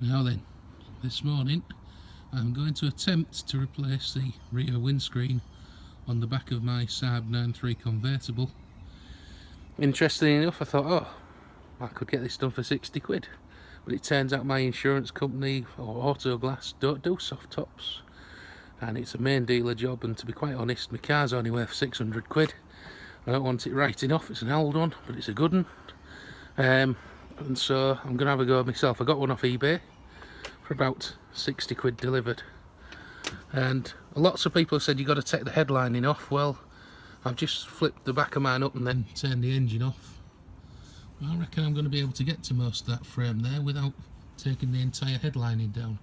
Now then, this morning I'm going to attempt to replace the rear windscreen on the back of my Saab 9.3 convertible. Interestingly enough, I thought, oh, I could get this done for 60 quid. But it turns out my insurance company or Auto Glass don't do soft tops. And it's a main dealer job, and to be quite honest, my car's only worth 600 quid. I don't want it writing off, it's an old one, but it's a good one. And so I'm going to have a go myself. I got one off eBay for about 60 quid delivered. And lots of people have said you've got to take the headlining off. Well, I've just flipped the back of mine up and then turned the engine off. I reckon I'm going to be able to get to most of that frame there without taking the entire headlining down.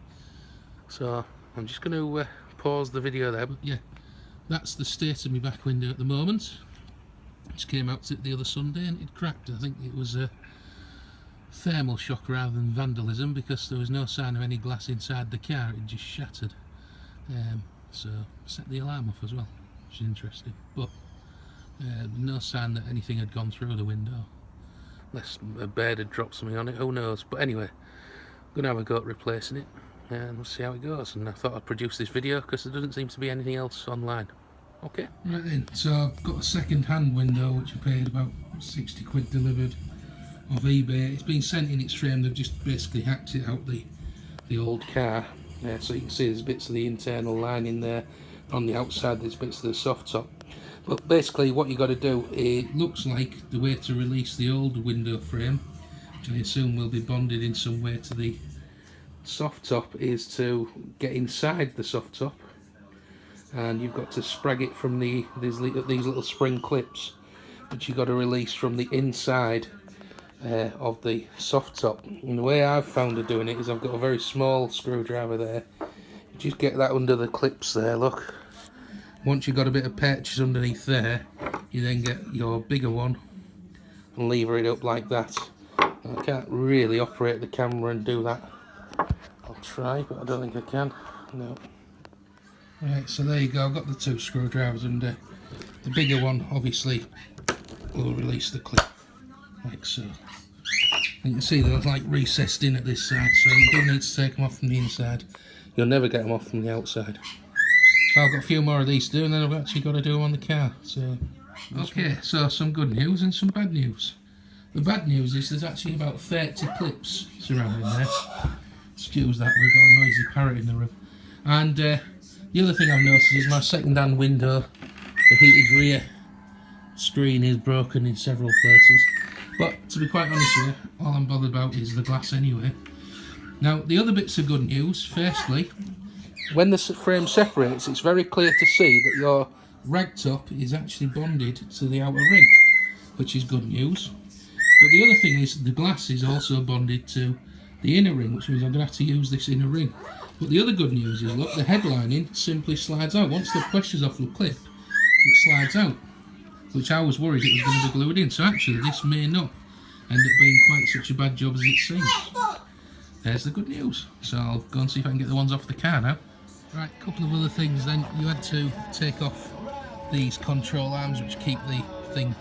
So I'm just going to pause the video there, but yeah, that's the state of my back window at the moment. Just came out to it the other Sunday and it cracked. I think it was a thermal shock rather than vandalism, because there was no sign of any glass inside the car, it just shattered. So set the alarm off as well, which is interesting, but no sign that anything had gone through the window, unless a bird had dropped something on it, who knows. But anyway, I'm going to have a go at replacing it and we'll see how it goes. And I thought I'd produce this video because there doesn't seem to be anything else online. Okay, right then, so I've got a second hand window which I paid about 60 quid delivered off eBay. It's been sent in its frame. They've just basically hacked it out the old car. So you can see there's bits of the internal lining there. On the outside there's bits of the soft top. But basically what you got to do, it looks like the way to release the old window frame, which I assume will be bonded in some way to the soft top, is to get inside the soft top, and you've got to sprag it from these little spring clips, which you've got to release from the inside of the soft top. And the way I've found of doing it is I've got a very small screwdriver there. You just get that under the clips there, look. Once you've got a bit of purchase underneath there, you then get your bigger one and lever it up like that. I can't really operate the camera and do that. I'll try, but I don't think I can. No. Right, so there you go. I've got the two screwdrivers under. The bigger one obviously will release the clip like so. You can see they're like recessed in at this side, so you don't need to take them off from the inside. You'll never get them off from the outside. So I've got a few more of these to do, and then I've actually got to do them on the car. So okay, so some good news and some bad news. The bad news is there's actually about 30 clips surrounding there. Excuse that, we've got a noisy parrot in the room. And the other thing I've noticed is my second-hand window, the heated rear screen, is broken in several places. But to be quite honest with you, all I'm bothered about is the glass anyway. Now, the other bits of good news. Firstly, when the frame separates, it's very clear to see that your rag top is actually bonded to the outer ring, which is good news. But the other thing is the glass is also bonded to the inner ring, which means I'm going to have to use this inner ring. But the other good news is, look, the headlining simply slides out. Once the pressure's off the clip, it slides out, which I was worried it was going to be glued in. So actually this may not end up being quite such a bad job as it seems. There's the good news. So I'll go and see if I can get the ones off the car now. Right, a couple of other things then. You had to take off these control arms which keep the thing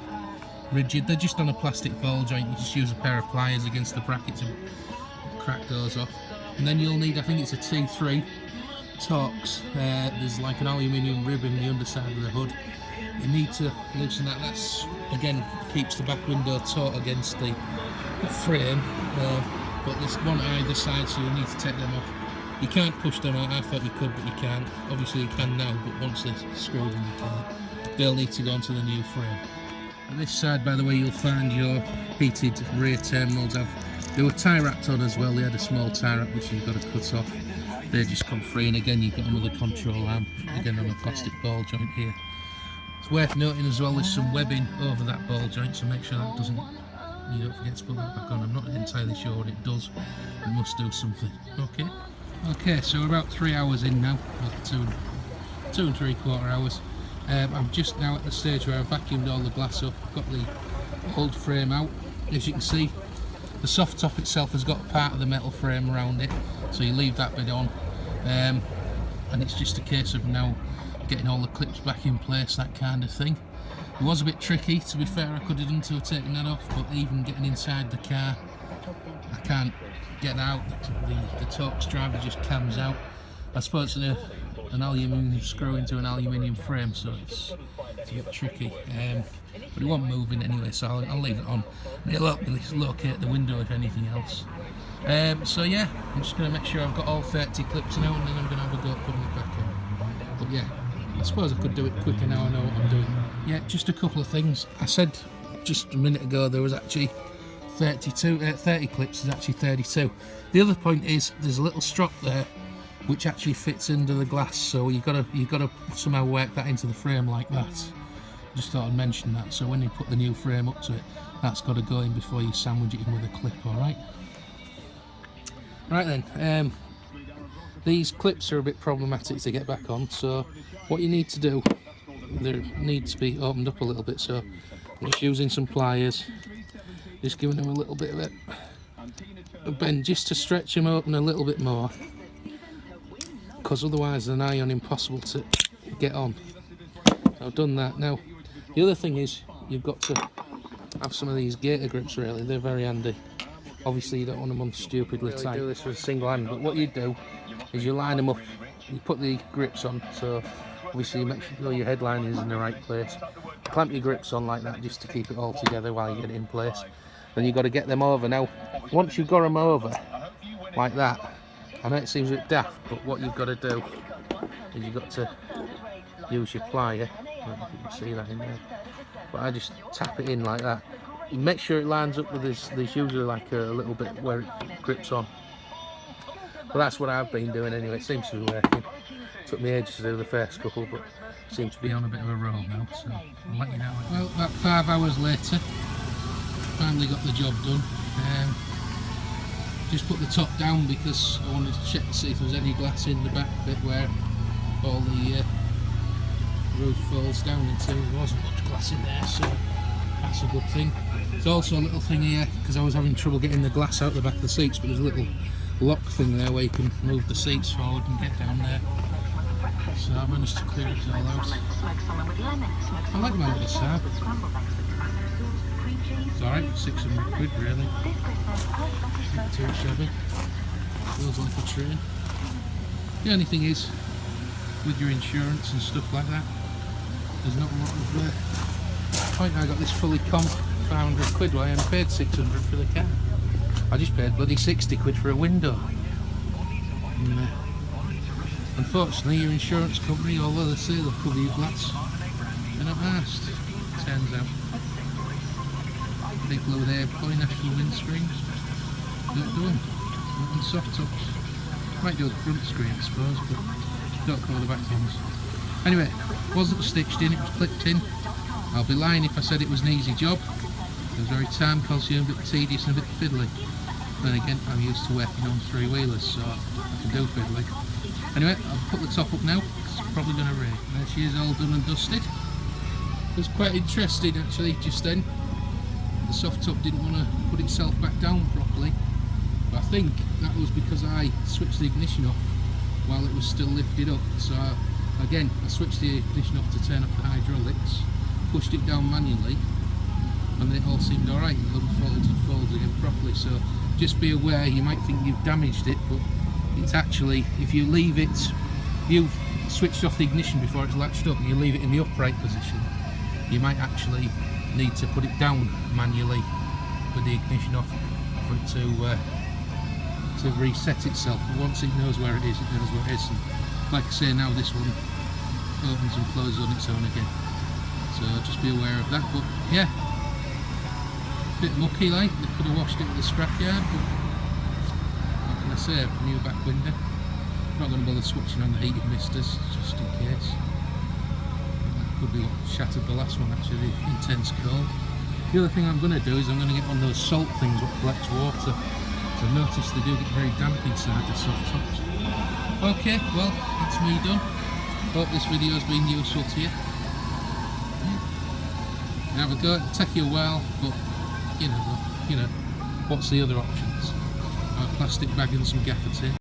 rigid. They're just on a plastic ball joint. You just use a pair of pliers against the brackets and crack those off. And then you'll need, I think it's a T3 Torx. There's like an aluminium rib in the underside of the hood. You need to loosen that. That's, again, keeps the back window taut against the frame. But there's one on either side, so you need to take them off. You can't push them out. I thought you could, but you can't. Obviously you can now, but once they're screwed in, you can't. They'll need to go onto the new frame. On this side, by the way, you'll find your heated rear terminals. They were tie wrapped on as well. They had a small tie wrap which you've got to cut off. They just come free, and again you've got another control arm, again on a plastic ball joint here. It's worth noting as well there's some webbing over that ball joint, so make sure that doesn't, you don't forget to put that back on. I'm not entirely sure what it does. It must do something. Okay, so we're about 3 hours in now, or 2 and 3/4 hours. I'm just now at the stage where I've vacuumed all the glass up, got the old frame out. As you can see, the soft top itself has got part of the metal frame around it, so you leave that bit on, and it's just a case of now getting all the clips back in place, that kind of thing. It was a bit tricky, to be fair. I could have done to have taken that off, but even getting inside the car I can't get out, the Torx driver just cams out. I suppose it's an aluminium screw into an aluminium frame, so it's a bit tricky, but it won't move in anyway, so I'll leave it on. It'll help me locate the window if anything else. So yeah, I'm just going to make sure I've got all 30 clips now, and then I'm going to have a go at putting it back in. But yeah, I suppose I could do it quicker now I know what I'm doing. Yeah, just a couple of things. I said just a minute ago there was actually 30 clips, there's actually 32. The other point is there's a little strop there which actually fits under the glass, so you've got to somehow work that into the frame like that. Just thought I'd mention that, so when you put the new frame up to it, that's got to go in before you sandwich it in with a clip. Alright? Right then, these clips are a bit problematic to get back on, so what you need to do, they need to be opened up a little bit, so I'm just using some pliers, just giving them a little bit of a bend just to stretch them open a little bit more, because otherwise they're nigh on impossible to get on. I've done that. Now the other thing is you've got to have some of these gator grips, really, they're very handy. Obviously you don't want them on stupidly tight. You do this with a single hand, but what you do is you line them up, you put the grips on, so obviously you make sure your headline is in the right place. Clamp your grips on like that just to keep it all together while you get it in place. Then you've got to get them over. Now once you've got them over like that, I know it seems a bit daft, but what you've got to do is you've got to use your plier. I don't know if you can see that in there, but I just tap it in like that. You make sure it lines up with this. There's usually like a little bit where it grips on. But that's what I've been doing anyway. It seems to be working. Took me ages to do the first couple, but seems to be on a bit of a roll now, so I'll let you know. Well, about 5 hours later, finally got the job done. Just put the top down because I wanted to check to see if there was any glass in the back bit where all the roof folds down into. There wasn't much glass in there, so that's a good thing. There's also a little thing here, because I was having trouble getting the glass out the back of the seats, but there's a little lock thing there where you can move the seats forward and get down there. So I managed to clear it all out. I like my little Saab. It's alright for 600 quid really. Not too shabby. Feels like a train. The only thing is, with your insurance and stuff like that, there's not a lot of point. I got this fully comp 500 quid, well I only paid 600 for the car. I just paid bloody 60 quid for a window. And, unfortunately your insurance company, although they say they'll cover your glass, they're not asked, turns out. People over there employ national windscreens, don't do them, and soft tops. Might do the front screen I suppose, but don't cover the back ones. Anyway, it wasn't stitched in, it was clipped in. I'll be lying if I said it was an easy job. It was very time consuming, a bit tedious and a bit fiddly. Then again, I'm used to working on 3-wheelers, so I can do fiddly. Anyway, I'll put the top up now, because it's probably going to rain. There she is, all done and dusted. It was quite interesting actually just then. The soft top didn't want to put itself back down properly, but I think that was because I switched the ignition off while it was still lifted up. So again, I switched the ignition off to turn off the hydraulics, pushed it down manually, and it all seemed alright. It unfolded again properly. So just be aware, you might think you've damaged it, but it's actually, if you leave it, you've switched off the ignition before it's latched up and you leave it in the upright position, you might actually need to put it down manually with the ignition off for it to reset itself. But once it knows where it is, it knows where it is. And like I say, now this one opens and closes on its own again, so just be aware of that. But yeah, a bit mucky like, they could have washed it with a scrapyard, but what can I say, new back window. Not going to bother switching on the heated misters just in case. Could be what shattered the last one actually, the intense cold. The other thing I'm going to do is I'm going to get one of those salt things that collects water. So I've noticed they do get very damp inside the soft tops. Okay, well that's me done. Hope this video has been useful to you. Yeah. Have a go, it'll take you a while, but you know, what's the other options? A plastic bag and some gaffer tape.